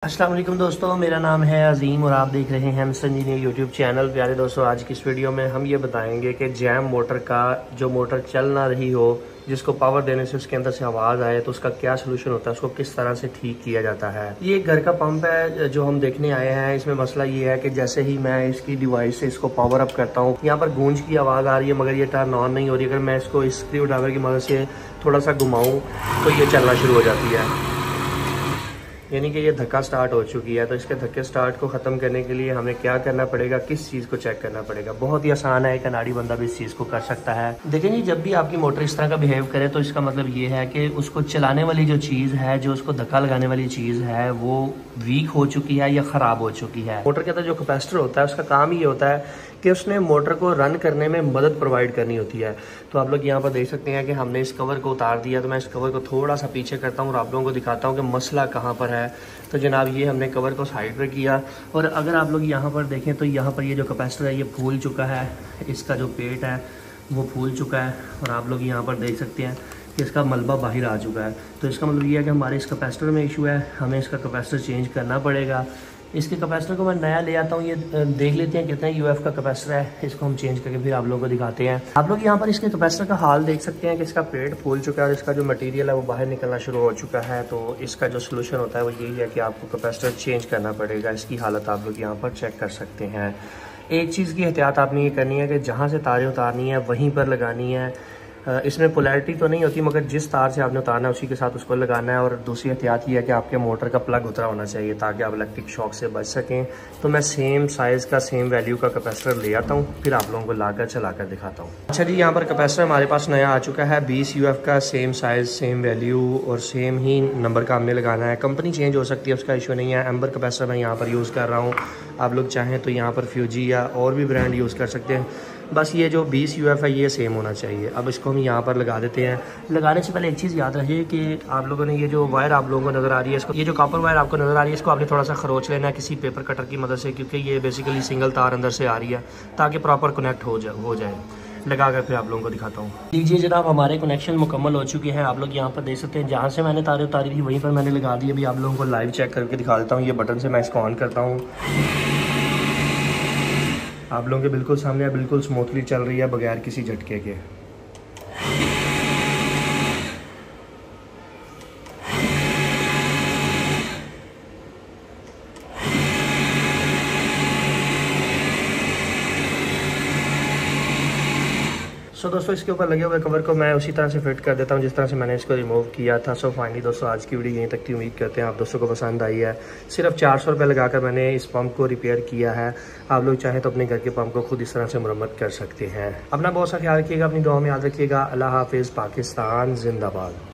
अस्सलाम वालेकुम दोस्तों, मेरा नाम है अजीम और आप देख रहे हैं मिस्टर इंजीनियर यूट्यूब चैनल। प्यारे दोस्तों, आज की इस वीडियो में हम ये बताएंगे कि जैम मोटर का जो मोटर चल ना रही हो, जिसको पावर देने से उसके अंदर से आवाज़ आए, तो उसका क्या सोल्यूशन होता है, उसको किस तरह से ठीक किया जाता है। ये एक घर का पंप है जो हम देखने आए हैं। इसमें मसला ये है कि जैसे ही मैं इसकी डिवाइस से इसको पावर अप करता हूँ, यहाँ पर गूंज की आवाज़ आ रही है मगर ये टर्न ऑन नहीं हो रही। अगर मैं इसको इस स्क्रू ड्राइवर की मदद से थोड़ा सा घुमाऊँ तो ये चलना शुरू हो जाती है, यानी कि ये धक्का स्टार्ट हो चुकी है। तो इसके धक्के स्टार्ट को ख़त्म करने के लिए हमें क्या करना पड़ेगा, किस चीज़ को चेक करना पड़ेगा। बहुत ही आसान है, एक अनाड़ी बंदा भी इस चीज़ को कर सकता है। देखें जी, जब भी आपकी मोटर इस तरह का बिहेव करे तो इसका मतलब ये है कि उसको चलाने वाली जो चीज़ है, जो उसको धक्का लगाने वाली चीज़ है, वो वीक हो चुकी है या ख़राब हो चुकी है। मोटर के अंदर जो कैपेसिटर होता है उसका काम ये होता है कि उसने मोटर को रन करने में मदद प्रोवाइड करनी होती है। तो आप लोग यहाँ पर देख सकते हैं कि हमने इस कवर को उतार दिया। तो मैं इस कवर को थोड़ा सा पीछे करता हूँ और आप लोगों को दिखाता हूँ कि मसला कहाँ पर है। तो जनाब, ये हमने कवर को साइड पर किया और अगर आप लोग यहाँ पर देखें तो यहाँ पर ये जो कैपेसिटर है ये फूल चुका है, इसका जो पेट है वो फूल चुका है और आप लोग यहाँ पर देख सकते हैं कि इसका मलबा बाहर आ चुका है। तो इसका मतलब ये है कि हमारे इस कैपेसिटर में इशू है, हमें इसका कैपेसिटर चेंज करना पड़ेगा। इसके कैपेसिटर को मैं नया ले आता हूँ। ये देख लेते हैं कितना यूएफ का कैपेसिटर है, इसको हम चेंज करके फिर आप लोगों को दिखाते हैं। आप लोग यहाँ पर इसके कैपेसिटर का हाल देख सकते हैं कि इसका पेट फूल चुका है और इसका जो मटेरियल है वो बाहर निकलना शुरू हो चुका है। तो इसका जो सोल्यूशन होता है वो यही है कि आपको कैपेसिटर चेंज करना पड़ेगा। इसकी हालत आप लोग यहाँ पर चेक कर सकते हैं। एक चीज़ की एहतियात आपने ये करनी है कि जहाँ से तारें उतारनी है वहीं पर लगानी है। इसमें पोलैरिटी तो नहीं होती मगर जिस तार से आपने उतारना है उसी के साथ उसको लगाना है। और दूसरी एहतियात ये है कि आपके मोटर का प्लग उतरा होना चाहिए ताकि आप इलेक्ट्रिक शॉक से बच सकें। तो मैं सेम साइज़ का सेम वैल्यू का कैपेसिटर ले आता हूँ, फिर आप लोगों को लाकर चलाकर दिखाता हूँ। अच्छा जी, यहाँ पर कैपेसिटर हमारे पास नया आ चुका है, 20 यूएफ का, सेम साइज़ सेम वैल्यू और सेम ही नंबर का हमने लगाना है। कंपनी चेंज हो सकती है, उसका इशू नहीं है। एम्बर कैपेसिटर मैं यहाँ पर यूज़ कर रहा हूँ। आप लोग चाहें तो यहाँ पर फ्यूजी या और भी ब्रांड यूज़ कर सकते हैं। बस ये जो 20 यूएफ है ये सेम होना चाहिए। अब इसको हम यहाँ पर लगा देते हैं। लगाने से पहले एक चीज़ याद रखिए कि आप लोगों ने ये जो वायर आप लोगों को नज़र आ रही है, इसको, ये जो कॉपर वायर आपको नज़र आ रही है, इसको आपने थोड़ा सा खरोच लेना है किसी पेपर कटर की मदद से, क्योंकि ये बेसिकली सिंगल तार अंदर से आ रही है, ताकि प्रॉपर कनेक्ट हो जाए। लगा कर फिर आप लोगों को दिखाता हूँ। लीजिए जनाब, हमारे कनेक्शन मुकम्मल हो चुके हैं। आप लोग यहाँ पर देख सकते हैं जहाँ से मैंने तारें उतारी थी वहीं पर मैंने लगा दी। अभी आप लोगों को लाइव चेक करके दिखा देता हूँ। ये बटन से मैं इसको ऑन करता हूँ, आप लोगों के बिल्कुल सामने बिल्कुल स्मूथली चल रही है बगैर किसी झटके के। दोस्तों, इसके ऊपर लगे हुए कवर को मैं उसी तरह से फिट कर देता हूं जिस तरह से मैंने इसको रिमूव किया था। फाइनली दोस्तों, आज की वीडियो यहीं तक की। उम्मीद करते हैं आप दोस्तों को पसंद आई है। सिर्फ 400 रुपये लगाकर मैंने इस पंप को रिपेयर किया है। आप लोग चाहें तो अपने घर के पंप को खुद इस तरह से मरम्मत कर सकते हैं। अपना बहुत सा ख्याल रखिएगा, अपनी दुआ में याद रखिएगा। अल्लाह हाफिज़। पाकिस्तान जिंदाबाद।